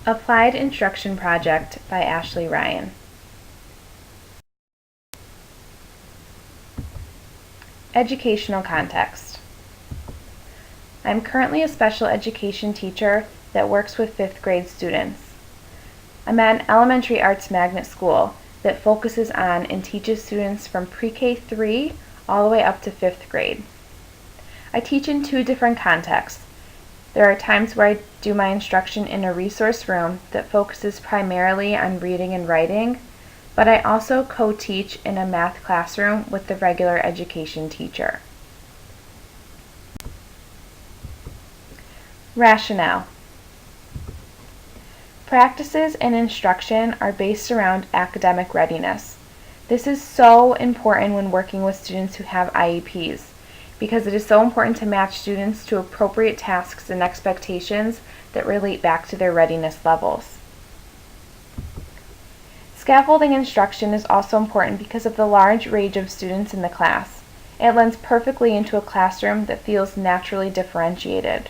Applied Instruction Project by Ashley Ryan. Educational context. I'm currently a special education teacher that works with 5th grade students. I'm at an elementary arts magnet school that focuses on and teaches students from pre-K 3 all the way up to 5th grade. I teach in 2 different contexts. There are times where I do my instruction in a resource room that focuses primarily on reading and writing, but I also co-teach in a math classroom with the regular education teacher. Rationale. Practices and instruction are based around academic readiness. This is so important when working with students who have IEPs, because it is so important to match students to appropriate tasks and expectations that relate back to their readiness levels. Scaffolding instruction is also important because of the large range of students in the class. It lends perfectly into a classroom that feels naturally differentiated.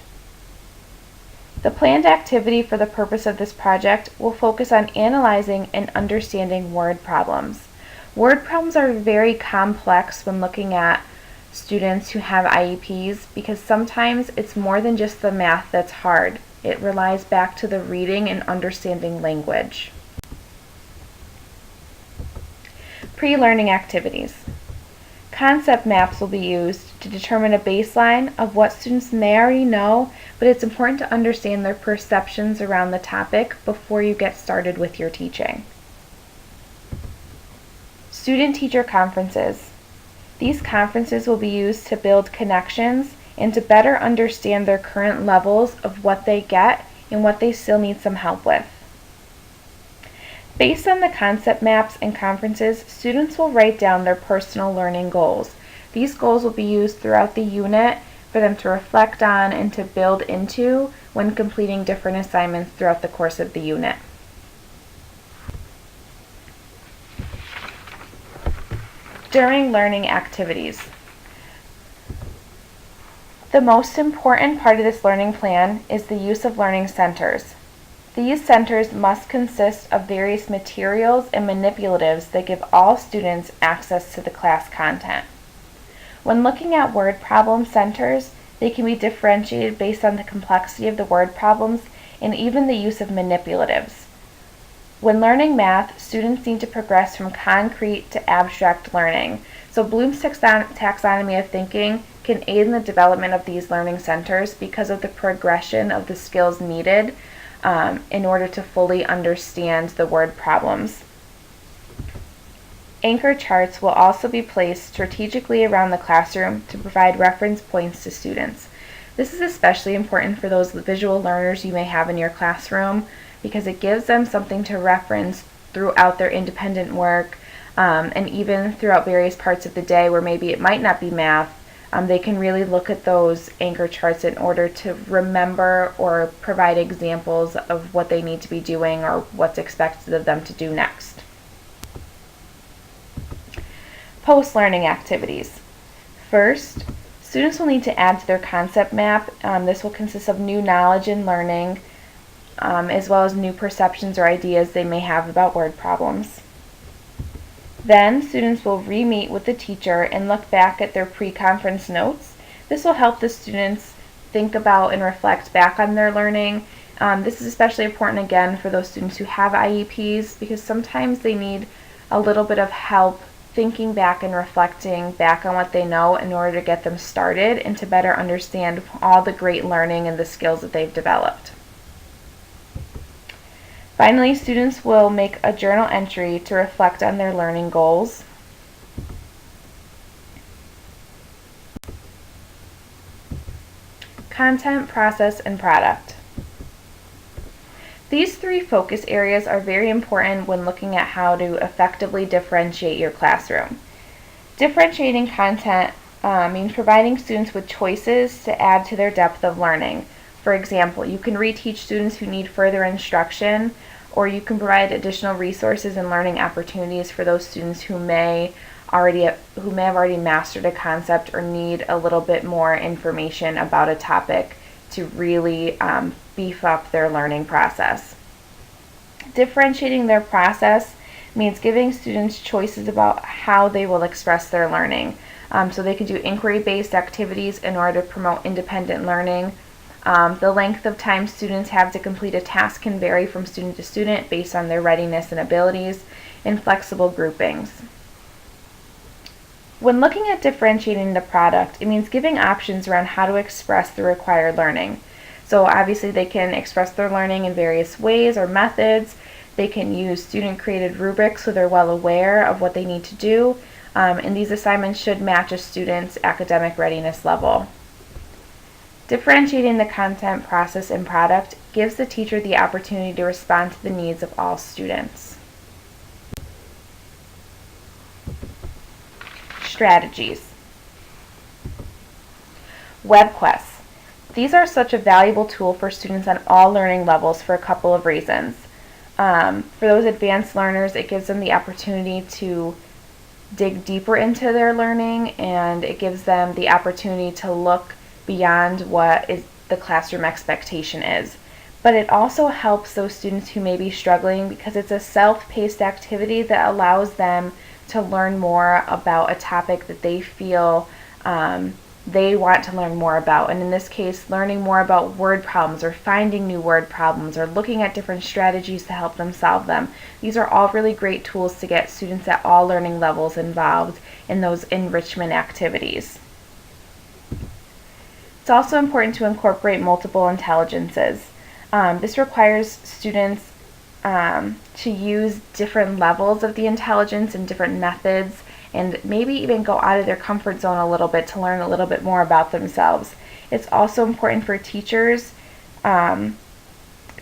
The planned activity for the purpose of this project will focus on analyzing and understanding word problems. Word problems are very complex when looking at students who have IEPs because sometimes it's more than just the math that's hard. It relies back to the reading and understanding language. Pre-learning activities. Concept maps will be used to determine a baseline of what students may already know, but it's important to understand their perceptions around the topic before you get started with your teaching. Student-teacher conferences. These conferences will be used to build connections and to better understand their current levels of what they get and what they still need some help with. Based on the concept maps and conferences, students will write down their personal learning goals. These goals will be used throughout the unit for them to reflect on and to build into when completing different assignments throughout the course of the unit. During learning activities. The most important part of this learning plan is the use of learning centers. These centers must consist of various materials and manipulatives that give all students access to the class content. When looking at word problem centers, they can be differentiated based on the complexity of the word problems and even the use of manipulatives. When learning math, students need to progress from concrete to abstract learning. So Bloom's taxonomy of thinking can aid in the development of these learning centers because of the progression of the skills needed in order to fully understand the word problems. Anchor charts will also be placed strategically around the classroom to provide reference points to students. This is especially important for those visual learners you may have in your classroom because it gives them something to reference throughout their independent work and even throughout various parts of the day where maybe it might not be math. They can really look at those anchor charts in order to remember or provide examples of what they need to be doing or what's expected of them to do next. Post-learning activities. First, students will need to add to their concept map. This will consist of new knowledge and learning, as well as new perceptions or ideas they may have about word problems. Then, students will re-meet with the teacher and look back at their pre-conference notes. This will help the students think about and reflect back on their learning. This is especially important again for those students who have IEPs because sometimes they need a little bit of help thinking back and reflecting back on what they know in order to get them started and to better understand all the great learning and the skills that they've developed. Finally, students will make a journal entry to reflect on their learning goals. Content, process, and product. These 3 focus areas are very important when looking at how to effectively differentiate your classroom. Differentiating content means providing students with choices to add to their depth of learning. For example, you can reteach students who need further instruction, or you can provide additional resources and learning opportunities for those students who may have already mastered a concept or need a little bit more information about a topic to really beef up their learning process. Differentiating their process means giving students choices about how they will express their learning. So they can do inquiry-based activities in order to promote independent learning. The length of time students have to complete a task can vary from student to student based on their readiness and abilities, and flexible groupings. When looking at differentiating the product, it means giving options around how to express the required learning. So obviously they can express their learning in various ways or methods. They can use student-created rubrics so they're well aware of what they need to do, and these assignments should match a student's academic readiness level. Differentiating the content, process, and product gives the teacher the opportunity to respond to the needs of all students. Strategies. Web quests. These are such a valuable tool for students on all learning levels for a couple of reasons. For those advanced learners, it gives them the opportunity to dig deeper into their learning, and it gives them the opportunity to look beyond what is the classroom expectation is. But it also helps those students who may be struggling because it's a self-paced activity that allows them to learn more about a topic that they feel they want to learn more about. And in this case, learning more about word problems or finding new word problems or looking at different strategies to help them solve them. These are all really great tools to get students at all learning levels involved in those enrichment activities. It's also important to incorporate multiple intelligences. This requires students to use different levels of the intelligence and different methods, and maybe even go out of their comfort zone a little bit to learn a little bit more about themselves. It's also important for teachers to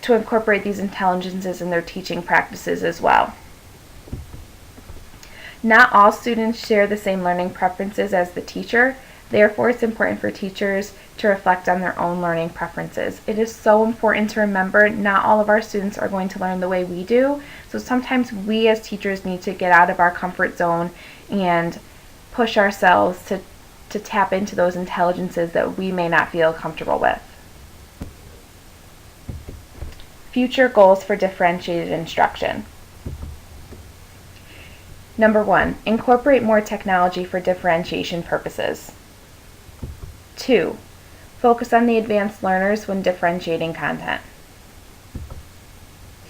incorporate these intelligences in their teaching practices as well. Not all students share the same learning preferences as the teacher. Therefore, it's important for teachers to reflect on their own learning preferences. It is so important to remember not all of our students are going to learn the way we do, so sometimes we as teachers need to get out of our comfort zone and push ourselves to tap into those intelligences that we may not feel comfortable with. Future goals for differentiated instruction. Number 1, incorporate more technology for differentiation purposes. 2, focus on the advanced learners when differentiating content.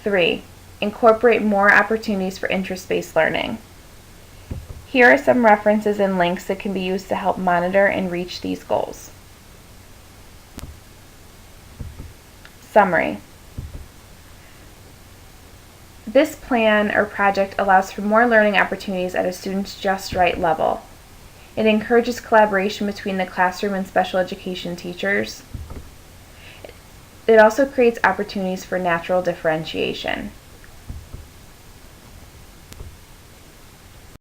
3, incorporate more opportunities for interest-based learning. Here are some references and links that can be used to help monitor and reach these goals. Summary. This plan or project allows for more learning opportunities at a student's just right level. It encourages collaboration between the classroom and special education teachers. It also creates opportunities for natural differentiation.